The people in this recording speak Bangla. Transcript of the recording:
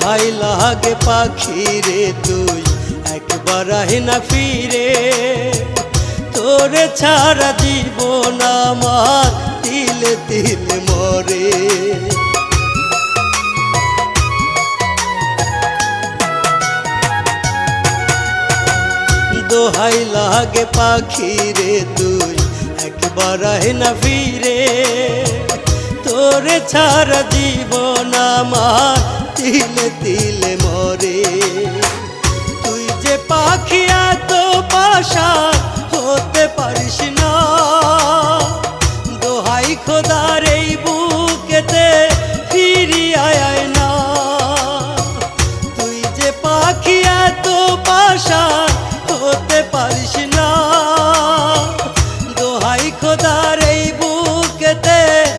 দোহাই লাগে পাখি রে তুই একবার আহে না ফিরে, তোরে ছাড়া জীবন আমার তিলে তিলে মরে। দোহাই লাগে পাখি রে তুই একবার আহে না ফিরে, তোরে ছাড়া জীবন আমার তিলে তিলে মরে। তুই যে পাখি এত পাশান হতে পারিস না, দোহাই খোদার এই বুকেতে ফিরি আয় না। তুই যে পাখি এত পাশান